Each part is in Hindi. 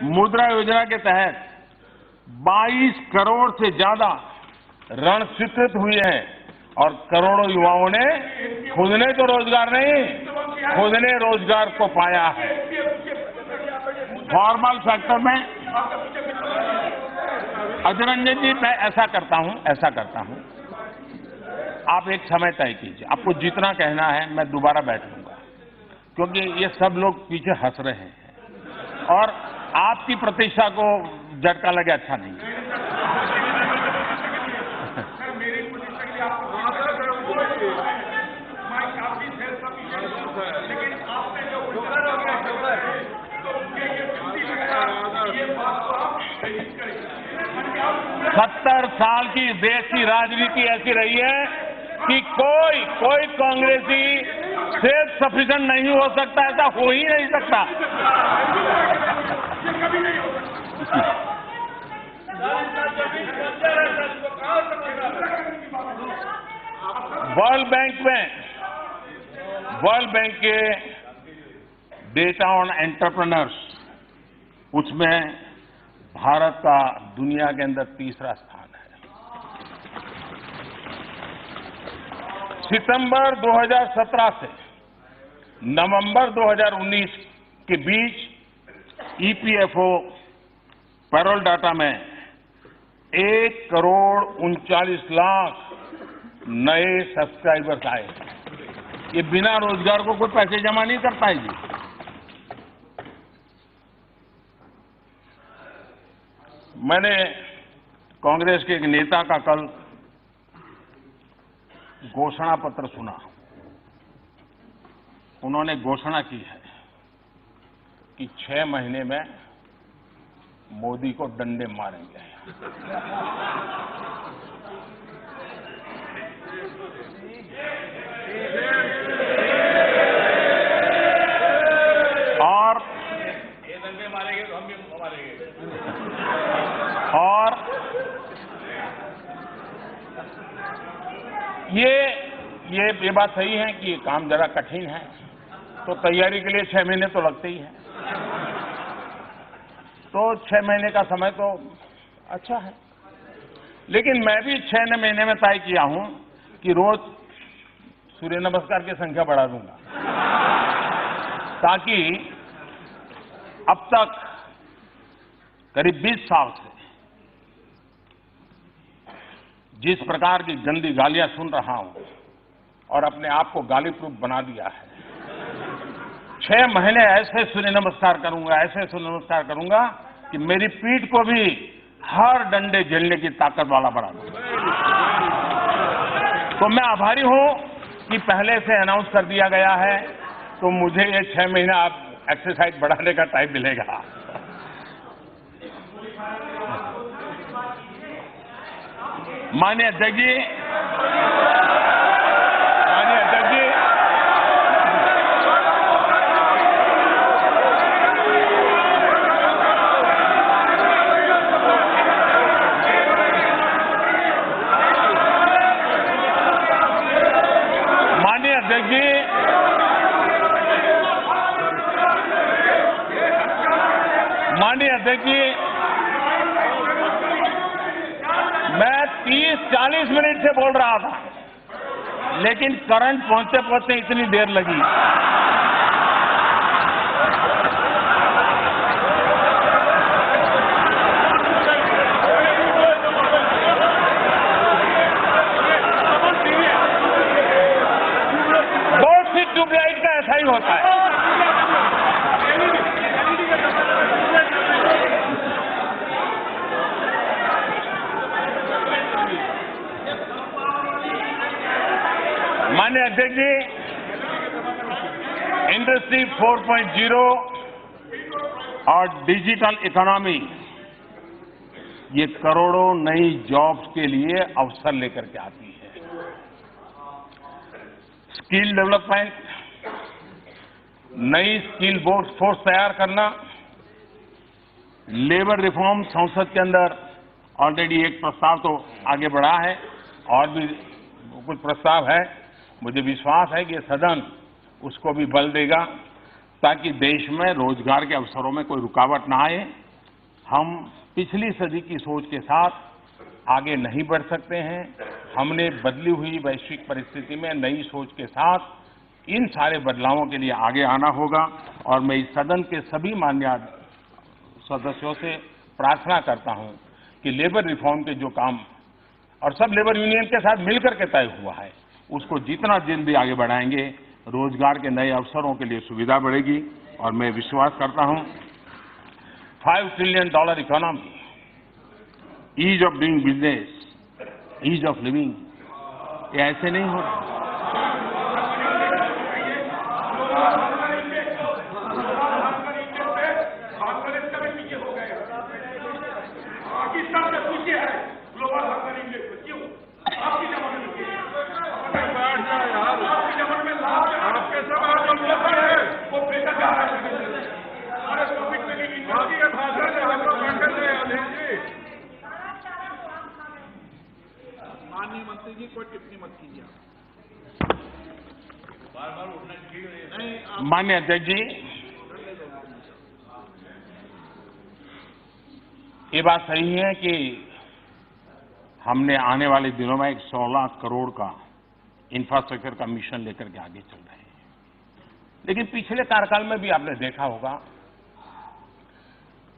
मुद्रा योजना के तहत 22 करोड़ से ज्यादा ऋण स्वीकृत हुए हैं और करोड़ों युवाओं ने खुद ने तो रोजगार नहीं, खुद ने रोजगार को पाया है। फॉर्मल सेक्टर में अजय रंजन जी, मैं ऐसा करता हूं, आप एक समय तय कीजिए, आपको जितना कहना है मैं दोबारा बैठूंगा, क्योंकि ये सब लोग पीछे हंस रहे हैं और आपकी प्रतिष्ठा को झटका लगे अच्छा नहीं है। सत्तर साल की देश की राजनीति ऐसी रही है कि कोई कांग्रेसी सेल्फ सफिशिएंट नहीं हो सकता, ऐसा हो ही नहीं सकता। वर्ल्ड बैंक के डेटा ऑन एंटरप्रेन्योर्स, उसमें भारत का दुनिया के अंदर तीसरा स्थान है। सितंबर 2017 से नवंबर 2019 के बीच ईपीएफओ पैरोल डाटा में 1,39,00,000 नए सब्सक्राइबर्स आए। ये बिना रोजगार को कोई पैसे जमा नहीं करता है जी। मैंने कांग्रेस के एक नेता का कल घोषणा पत्र सुना। उन्होंने घोषणा की है कि 6 महीने में मोदी को डंडे मारेंगे। और ये बात सही है कि ये काम जरा कठिन है, तो तैयारी के लिए 6 महीने तो लगते ही हैं। तो 6 महीने का समय तो अच्छा है, लेकिन मैं भी 6 महीने में तय किया हूं कि रोज सूर्य नमस्कार की संख्या बढ़ा दूंगा, ताकि अब तक करीब 20 साल से जिस प्रकार की गंदी गालियां सुन रहा हूं और अपने आप को गाली प्रूफ बना दिया है, 6 महीने ऐसे सूर्य नमस्कार करूंगा कि मेरी पीठ को भी हर डंडे झेलने की ताकत वाला बना दूंगा। तो मैं आभारी हूं कि पहले से अनाउंस कर दिया गया है, तो मुझे ये 6 महीना आप एक्सरसाइज बढ़ाने का टाइम मिलेगा। माननीय अध्यक्ष जी, मैं 30-40 मिनट से बोल रहा था, लेकिन करंट पहुंचते पहुंचते इतनी देर लगी। बहुत सी ट्यूबलाइट का ऐसा ही होता है। माननीय अध्यक्ष जी, इंडस्ट्री 4.0 और डिजिटल इकोनॉमी, ये करोड़ों नई जॉब्स के लिए अवसर लेकर के आती है। स्किल डेवलपमेंट, नई स्किल फोर्स तैयार करना, लेबर रिफॉर्म संसद के अंदर ऑलरेडी एक प्रस्ताव तो आगे बढ़ा है और भी कुछ प्रस्ताव है। मुझे विश्वास है कि सदन उसको भी बल देगा, ताकि देश में रोजगार के अवसरों में कोई रुकावट ना आए हम पिछली सदी की सोच के साथ आगे नहीं बढ़ सकते हैं। हमने बदली हुई वैश्विक परिस्थिति में नई सोच के साथ इन सारे बदलावों के लिए आगे आना होगा और मैं इस सदन के सभी माननीय सदस्यों से प्रार्थना करता हूं कि लेबर रिफॉर्म के जो काम और सब लेबर यूनियन के साथ मिलकर के तय हुआ है, उसको जितना जल्दी आगे बढ़ाएंगे, रोजगार के नए अवसरों के लिए सुविधा बढ़ेगी। और मैं विश्वास करता हूं $5 trillion economy, ease of doing business, ease of living, ये ऐसे नहीं हो रहा। माननीय मंत्री जी, कोई टिप्पणी मत कीजिए। बार-बार उठना ठीक नहीं। माननीय अध्यक्ष जी, ये बात सही है कि हमने आने वाले दिनों में एक 16 करोड़ का इंफ्रास्ट्रक्चर का मिशन लेकर के आगे चल रहे हैं। लेकिन पिछले कार्यकाल में भी आपने देखा होगा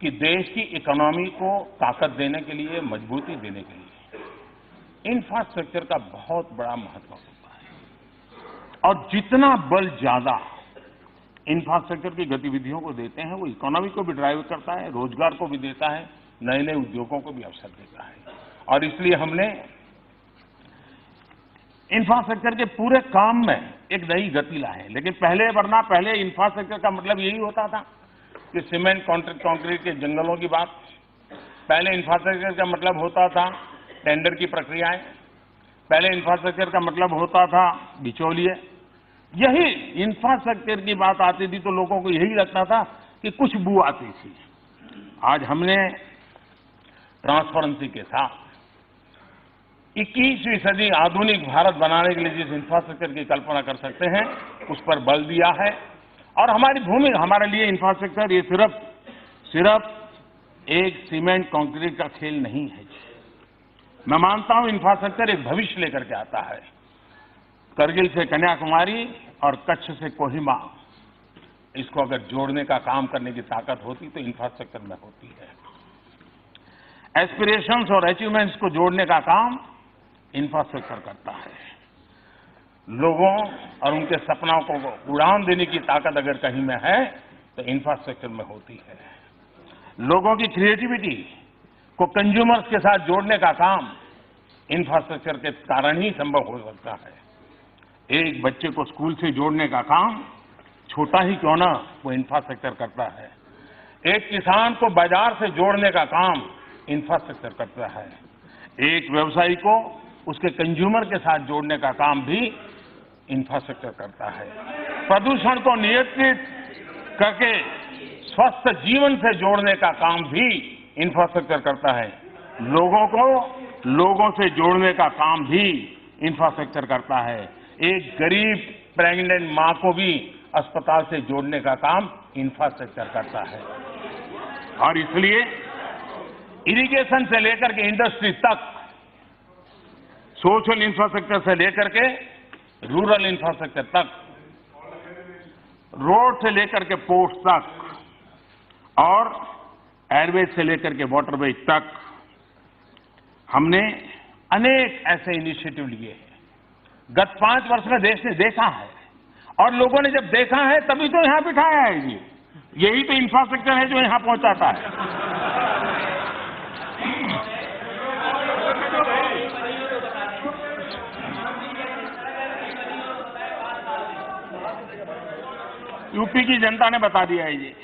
कि देश की इकोनॉमी को ताकत देने के लिए, मजबूती देने के लिए इंफ्रास्ट्रक्चर का बहुत बड़ा महत्व होता है। और जितना बल ज्यादा इंफ्रास्ट्रक्चर की गतिविधियों को देते हैं, वो इकोनॉमी को भी ड्राइव करता है, रोजगार को भी देता है, नए नए उद्योगों को भी अवसर देता है। और इसलिए हमने इंफ्रास्ट्रक्चर के पूरे काम में एक नई गति लाई है। लेकिन पहले इंफ्रास्ट्रक्चर का मतलब यही होता था कि सीमेंट, कंक्रीट के जंगलों की बात। पहले इंफ्रास्ट्रक्चर का मतलब होता था टेंडर की प्रक्रियाएं। पहले इंफ्रास्ट्रक्चर का मतलब होता था बिचौलिए। यही इंफ्रास्ट्रक्चर की बात आती थी तो लोगों को यही लगता था कि कुछ बू आती थी। आज हमने ट्रांसपेरेंसी के साथ 21वीं सदी आधुनिक भारत बनाने के लिए जिस इंफ्रास्ट्रक्चर की कल्पना कर सकते हैं, उस पर बल दिया है। और हमारी भूमि, हमारे लिए इंफ्रास्ट्रक्चर ये सिर्फ एक सीमेंट कंक्रीट का खेल नहीं है। मैं मानता हूं इंफ्रास्ट्रक्चर एक भविष्य लेकर के आता है। करगिल से कन्याकुमारी और कच्छ से कोहिमा, इसको अगर जोड़ने का काम करने की ताकत होती तो इंफ्रास्ट्रक्चर में होती है। एस्पिरेशंस और अचीवमेंट्स को जोड़ने का काम इंफ्रास्ट्रक्चर करता है। लोगों और उनके सपनों को उड़ान देने की ताकत अगर कहीं में है तो इंफ्रास्ट्रक्चर में होती है। लोगों की क्रिएटिविटी को कंज्यूमर्स के साथ जोड़ने का काम इंफ्रास्ट्रक्चर के कारण ही संभव हो सकता है। एक बच्चे को स्कूल से जोड़ने का काम, छोटा ही क्यों ना, वो इंफ्रास्ट्रक्चर करता है। एक किसान को बाजार से जोड़ने का काम इंफ्रास्ट्रक्चर करता है। एक व्यवसायी को उसके कंज्यूमर के साथ जोड़ने का काम भी इंफ्रास्ट्रक्चर करता है। प्रदूषण को नियंत्रित करके स्वस्थ जीवन से जोड़ने का काम भी इंफ्रास्ट्रक्चर करता है। लोगों को लोगों से जोड़ने का काम भी इंफ्रास्ट्रक्चर करता है। एक गरीब प्रेग्नेंट मां को भी अस्पताल से जोड़ने का काम इंफ्रास्ट्रक्चर करता है। और इसलिए इरिगेशन से लेकर के इंडस्ट्री तक, सोशल इंफ्रास्ट्रक्चर से लेकर के रूरल इंफ्रास्ट्रक्चर तक, रोड से लेकर के पोर्ट तक और एयरवेज से लेकर के वाटरवेज तक हमने अनेक ऐसे इनिशिएटिव लिए हैं। गत 5 वर्ष में देश ने देखा है और लोगों ने जब देखा है तभी तो यहां बिठाया है जी। यही तो इंफ्रास्ट्रक्चर है जो यहां पहुंचाता है। यूपी की जनता ने बता दिया है जी।